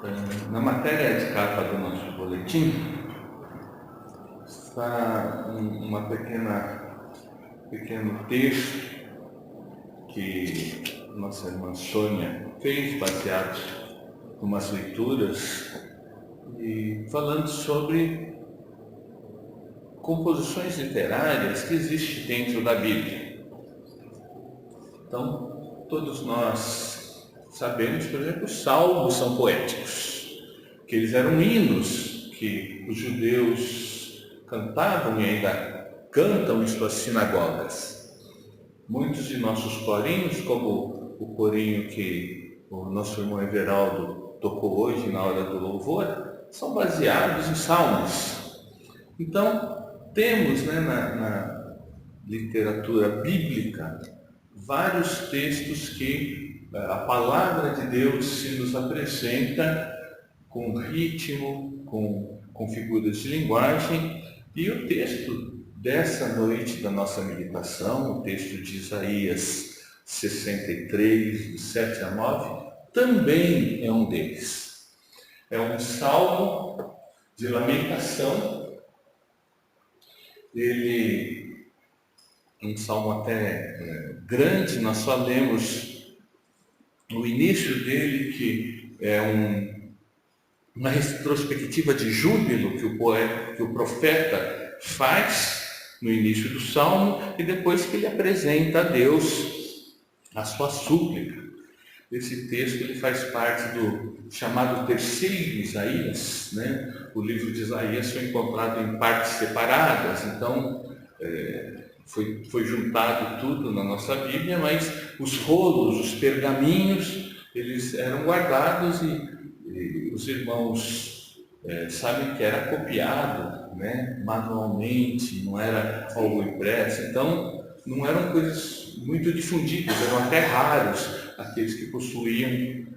Na matéria de capa do nosso boletim está pequeno texto que nossa irmã Sônia fez, baseado em umas leituras, e falando sobre composições literárias que existem dentro da Bíblia. Então, todos nós sabemos, por exemplo, os salmos são poéticos, que eles eram hinos que os judeus cantavam e ainda cantam em suas sinagogas. Muitos de nossos corinhos, como o corinho que o nosso irmão Everaldo tocou hoje na hora do louvor, são baseados em salmos. Então, temos, na literatura bíblica vários textos que a palavra de Deus se nos apresenta com ritmo, com figuras de linguagem, e o texto dessa noite da nossa meditação, o texto de Isaías 63, de 7 a 9, também é um deles. É um salmo de lamentação. Ele é um salmo até grande, nós só lemos o início dele, que é uma retrospectiva de júbilo que o profeta faz no início do salmo, e depois que ele apresenta a Deus a sua súplica. Esse texto ele faz parte do chamado terceiro Isaías, O livro de Isaías foi encontrado em partes separadas, então foi juntado tudo na nossa Bíblia, mas os rolos, os pergaminhos, eles eram guardados e os irmãos sabem que era copiado, manualmente, não era algo impresso. Então, não eram coisas muito difundidas, eram até raros aqueles que possuíam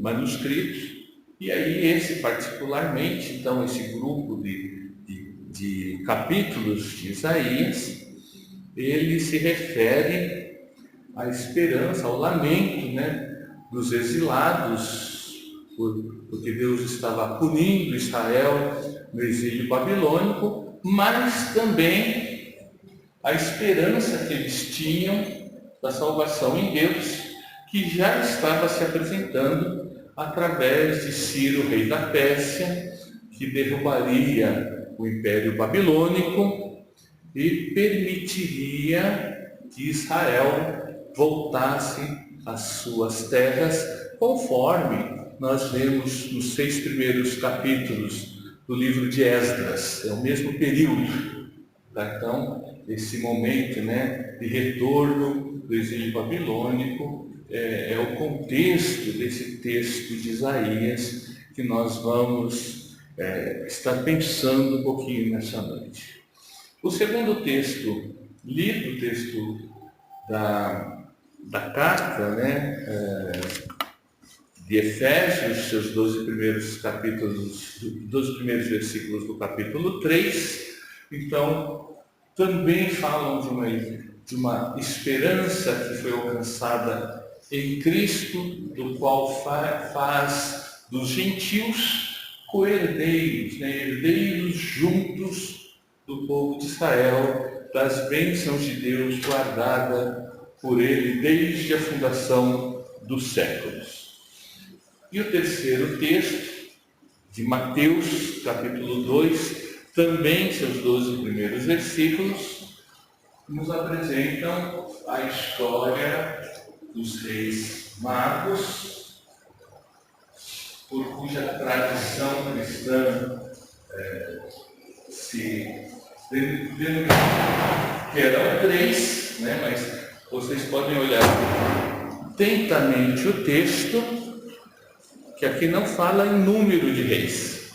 manuscritos. E aí esse particularmente, então, esse grupo de capítulos de Isaías, ele se refere à esperança, ao lamento, dos exilados, porque Deus estava punindo Israel no exílio babilônico, mas também a esperança que eles tinham da salvação em Deus, que já estava se apresentando através de Ciro, rei da Pérsia, que derrubaria o Império Babilônico e permitiria que Israel voltasse às suas terras, conforme nós lemos nos 6 primeiros capítulos do livro de Esdras. É o mesmo período. Então, esse momento de retorno do exílio babilônico é o contexto desse texto de Isaías que nós vamos estar pensando um pouquinho nessa noite. O segundo texto lido, o texto da carta, de Efésios, seus 12 primeiros capítulos, 12 primeiros versículos do capítulo 3, então, também falam de uma esperança que foi alcançada em Cristo, do qual faz dos gentios co-herdeiros, herdeiros juntos do povo de Israel, das bênçãos de Deus guardada por ele desde a fundação dos séculos. E o terceiro texto, de Mateus, capítulo 2, também seus 12 primeiros versículos, nos apresentam a história dos reis magos, por cuja tradição cristã se denomina que eram 3, mas vocês podem olhar atentamente o texto, que aqui não fala em número de reis,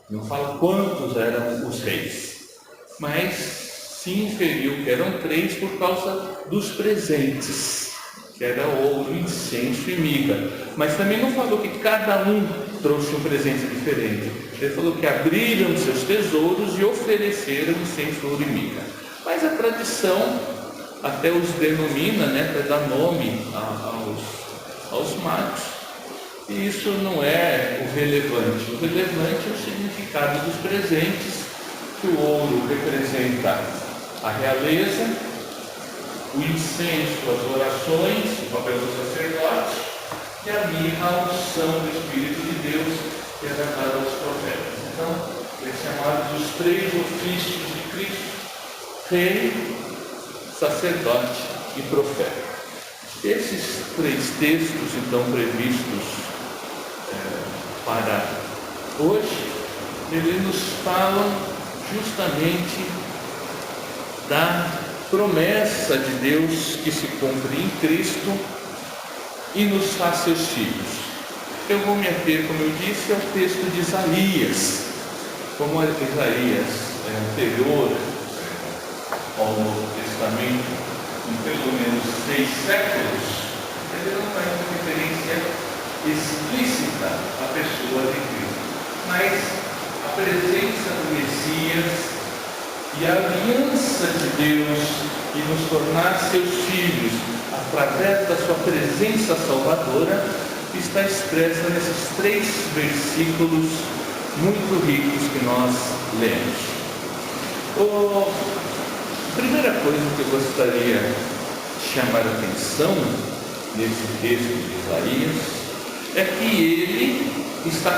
não fala quantos eram os reis, mas se inferiu que eram 3 por causa dos presentes, que era ouro, incenso e miga. Mas também não falou que cada um trouxe um presente diferente. Ele falou que abriram seus tesouros e ofereceram incenso, ouro e miga. Mas a tradição até os denomina, para dar nome aos magos. E isso não é o relevante. O relevante é o significado dos presentes, que o ouro representa a realeza, o incenso, as orações, o papel do sacerdote, e a mirra, a unção do Espírito de Deus, que é dada aos profetas. Então, é chamado dos três ofícios de Cristo: rei, sacerdote e profeta. Esses três textos, então, previstos para hoje, eles nos falam justamente da promessa de Deus que se cumpre em Cristo e nos faz seus filhos. Eu vou me ater, como eu disse, ao texto de Isaías. Como Isaías é anterior ao Novo Testamento, em pelo menos 6 séculos, ele não faz uma referência explícita à pessoa de Cristo, mas a presença do Messias e a aliança de Deus e nos tornar seus filhos através da sua presença salvadora está expressa nesses 3 versículos muito ricos que nós lemos. A primeira coisa que eu gostaria de chamar a atenção nesse texto de Isaías é que ele está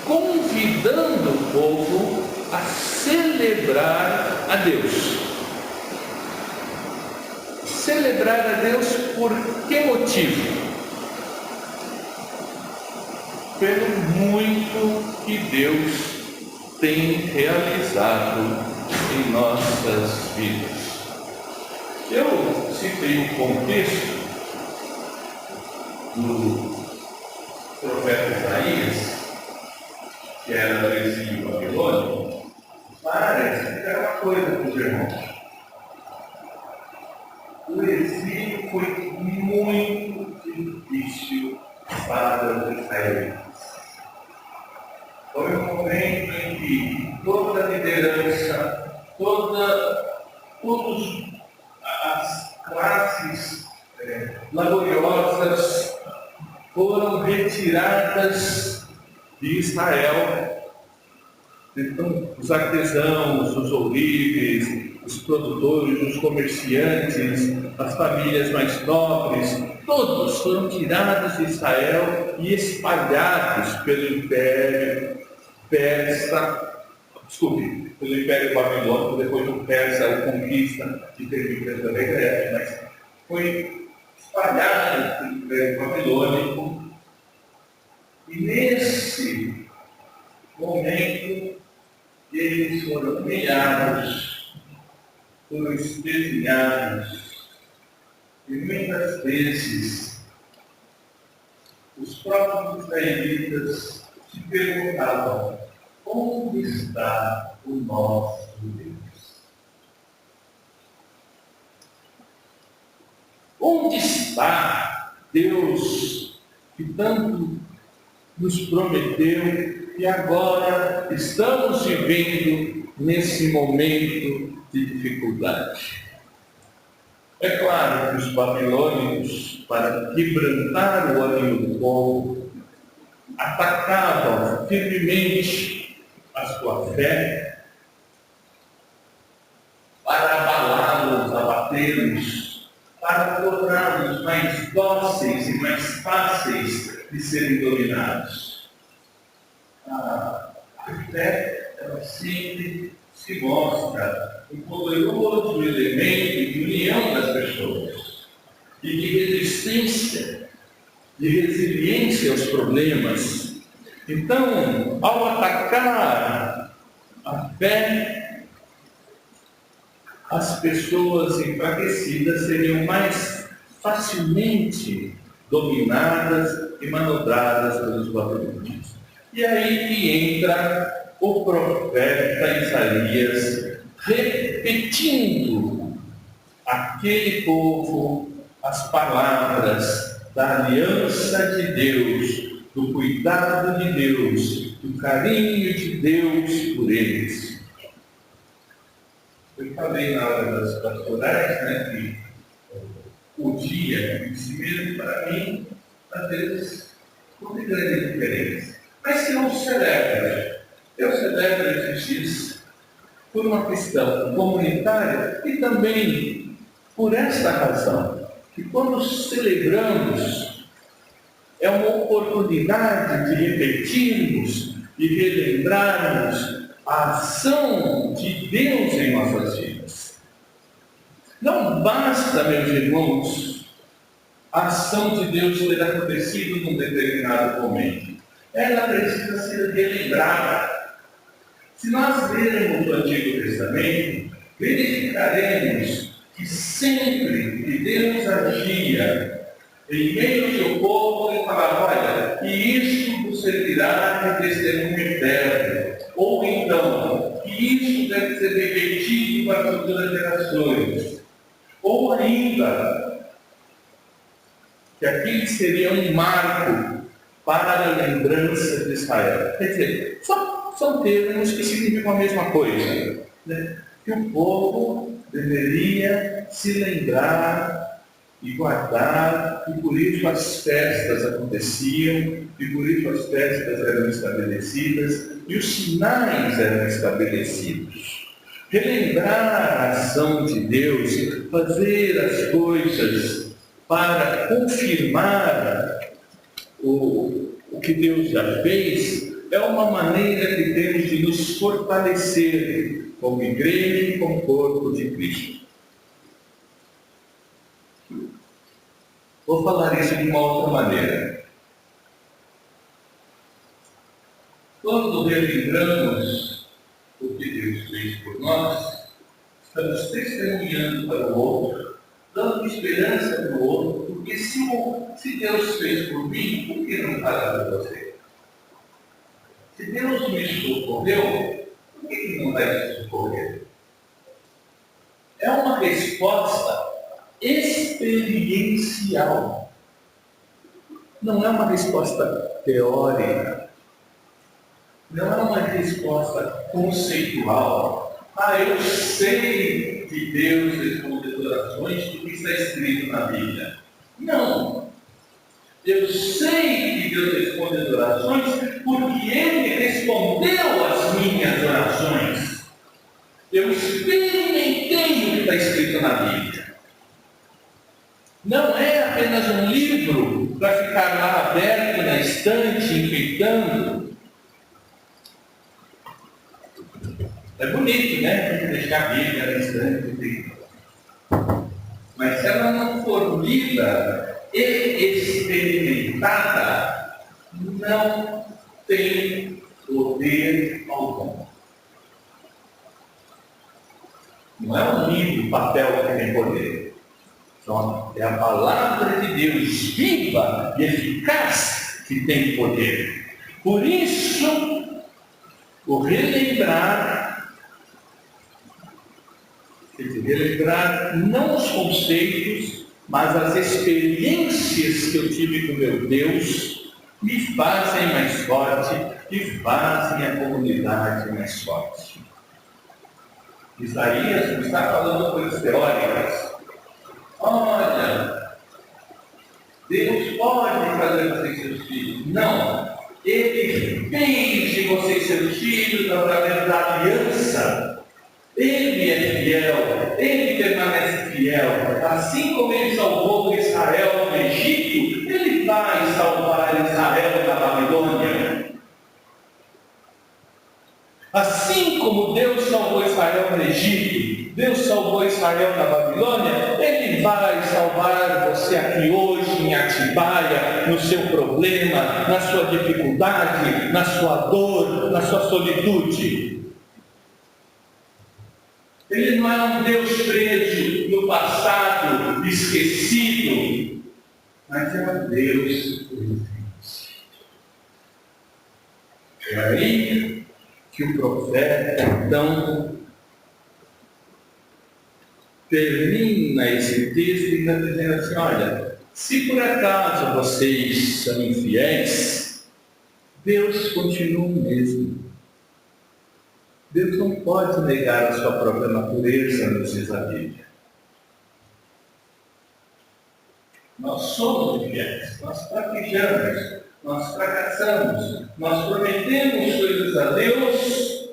convidando o povo a celebrar a Deus. Celebrar a Deus por que motivo? Pelo muito que Deus tem realizado em nossas vidas. Eu citei o contexto do profeta Isaías, que era do exílio babilônico, para explicar uma coisa para os irmãos. O exílio foi muito difícil para os israelitas. Foi um momento em que toda a liderança, todas as classes laboriosas foram retiradas de Israel. Então, os artesãos, os ourives, os produtores, os comerciantes, as famílias mais nobres, todos foram tirados de Israel e espalhados pelo Império pelo Império Babilônico. Depois o Persa o conquista e termina também Grécia, mas foi espalhado pelo Império Babilônico. E nesse momento eles foram humilhados, foram espezinhados, e muitas vezes os próprios israelitas se perguntavam: onde está o nosso Deus? Onde está Deus que tanto nos prometeu e agora estamos vivendo nesse momento de dificuldade? É claro que os babilônicos, para quebrantar o ânimo do povo, atacavam firmemente a sua fé, para abalá-los, abatê-los, para torná-los mais dóceis e mais fáceis de serem dominados. A fé, ela sempre se mostra um poderoso elemento de união das pessoas e de resistência, de resiliência aos problemas. Então, ao atacar a fé, as pessoas enfraquecidas seriam mais facilmente dominadas e manobradas pelos babilônios. E aí que entra o profeta Isaías repetindo àquele povo as palavras da aliança de Deus, do cuidado de Deus, do carinho de Deus por eles. Eu falei na hora das pastorais, que o dia em si mesmo, para mim, às vezes, Não tem grande diferença. Mas se eu celebro esses dias por uma questão comunitária e também por esta razão, que quando celebramos é uma oportunidade de repetirmos e relembrarmos a ação de Deus em nossas vidas. Não basta, meus irmãos, a ação de Deus ter acontecido num determinado momento. Ela precisa ser relembrada. Se nós lermos o Antigo Testamento, verificaremos que sempre que Deus agia em meio ao seu povo, ele falava: olha, e isto vos servirá de testemunho eterno. Ou então, que isso deve ser repetido para as futuras gerações. Ou ainda, que aquilo seria um marco para a lembrança de Israel. Quer dizer, são termos que significam a mesma coisa, né? Que o povo deveria se lembrar e guardar, e por isso as festas aconteciam, e por isso as festas eram estabelecidas, e os sinais eram estabelecidos. Relembrar a ação de Deus, fazer as coisas para confirmar o que Deus já fez, é uma maneira que temos de nos fortalecer como igreja e como corpo de Cristo. Vou falar isso de uma outra maneira. Quando relembramos o que Deus fez por nós, estamos testemunhando para o outro, dando esperança para o outro, porque se Deus fez por mim, por que não fará por você? Se Deus me socorreu, por que não vai te socorrer? É uma resposta experiencial. Não é uma resposta teórica. Não é uma resposta conceitual. Eu sei que Deus responde as orações porque está escrito na Bíblia. Não. Eu sei que Deus responde as orações porque Ele respondeu às minhas orações. Eu experimentei o que está escrito na Bíblia. Não é apenas um livro para ficar lá aberto na estante, enfeitando. É bonito, né? Tem que deixar a Bíblia na estante. Mas se ela não for lida e experimentada, não tem poder algum. Não é um livro, papel que tem poder. Então, é a palavra de Deus viva e eficaz que tem poder. Por isso, o relembrar não os conceitos, mas as experiências que eu tive com meu Deus me fazem mais forte e fazem a comunidade mais forte. Isaías não está falando coisas teóricas. Olha, Deus pode fazer vocês seus filhos. Não. Ele fez de vocês seus filhos através da aliança. Ele é fiel, Ele permanece fiel. Assim como Ele salvou Israel do Egito, Ele vai salvar Israel da Babilônia. Assim como Deus salvou Israel no Egito, Deus salvou Israel na Babilônia, Ele vai salvar você aqui hoje em Atibaia, no seu problema, na sua dificuldade, na sua dor, na sua solitude. Ele não é um Deus preso no passado, esquecido, mas é um Deus presente. É aí que o profeta, então, termina esse texto e está dizendo assim: olha, se por acaso vocês são infiéis, Deus continua o mesmo. Deus não pode negar a sua própria natureza, nos diz a Bíblia. Nós somos infiéis, nós praticamos nós fracassamos. Nós prometemos coisas a Deus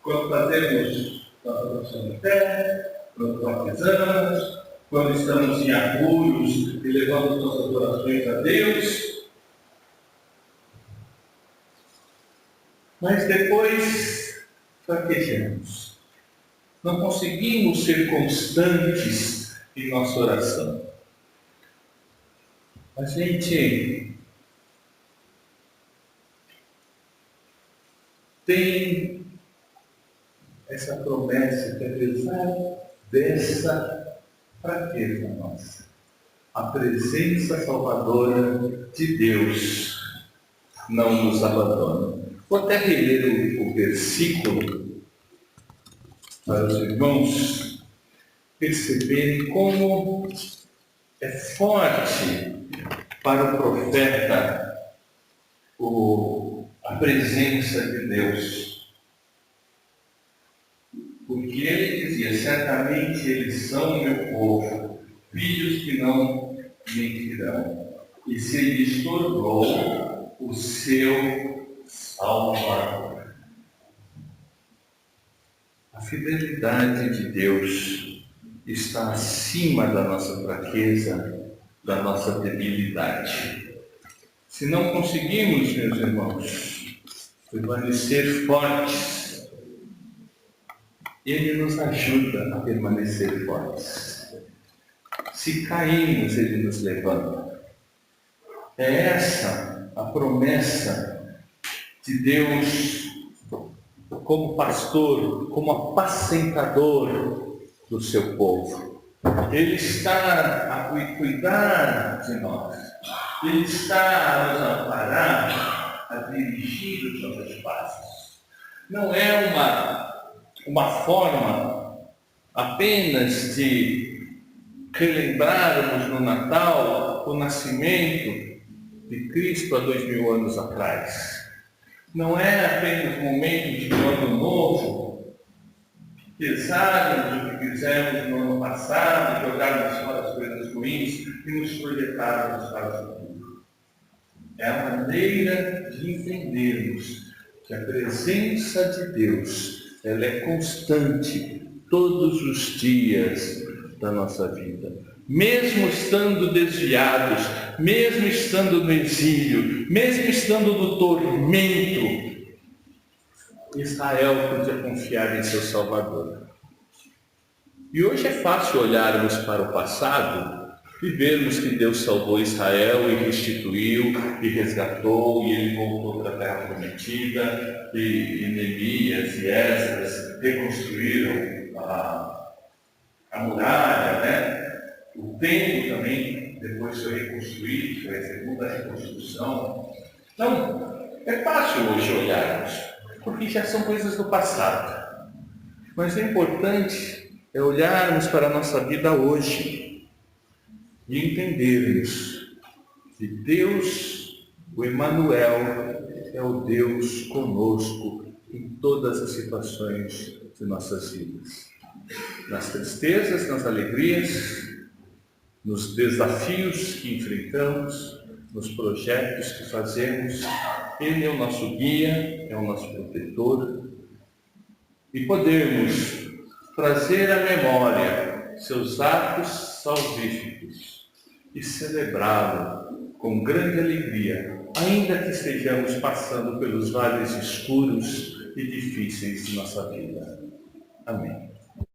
quando fazemos nossa profissão de fé, quando batizamos, quando estamos em apuros e levamos nossas orações a Deus. Mas depois fraquejamos. Não conseguimos ser constantes em nossa oração. A gente tem essa promessa que, apesar dessa fraqueza nossa, a presença salvadora de Deus não nos abandona. Vou até reler o versículo para os irmãos perceberem como é forte para o profeta a presença de Deus. Porque ele dizia: certamente eles são meu povo, filhos que não mentirão, e se lhes tornou o seu Salvador. A fidelidade de Deus está acima da nossa fraqueza, da nossa debilidade. Se não conseguimos, meus irmãos, permanecer fortes, Ele nos ajuda a permanecer fortes. Se caímos, Ele nos levanta. É essa a promessa de Deus como pastor, como apacentador do seu povo. Ele está a cuidar de nós. Ele está a nos amparar, a dirigir os nossos passos. Não é uma forma apenas de relembrarmos no Natal o nascimento de Cristo há 2000 anos atrás. Não é apenas um momento de ano novo, pesarmos o que fizemos no ano passado, jogarmos fora as coisas ruins e nos projetarmos para o futuro. É a maneira de entendermos que a presença de Deus, ela é constante todos os dias da nossa vida. Mesmo estando desviados, mesmo estando no exílio, mesmo estando no tormento, Israel podia confiar em seu Salvador. E hoje é fácil olharmos para o passado e vermos que Deus salvou Israel e restituiu, e resgatou, e ele voltou para a terra prometida, e Neemias e Esdras reconstruíram a muralha, né? O templo também depois foi reconstruído, foi a segunda reconstrução. Então, é fácil hoje olharmos, porque já são coisas do passado. Mas o importante é olharmos para a nossa vida hoje e entendermos que Deus, o Emanuel, é o Deus conosco em todas as situações de nossas vidas. Nas tristezas, nas alegrias, nos desafios que enfrentamos, nos projetos que fazemos. Ele é o nosso guia, é o nosso protetor. E podemos trazer à memória seus atos salvíficos e celebrá-lo com grande alegria, ainda que estejamos passando pelos vales escuros e difíceis de nossa vida. Amém.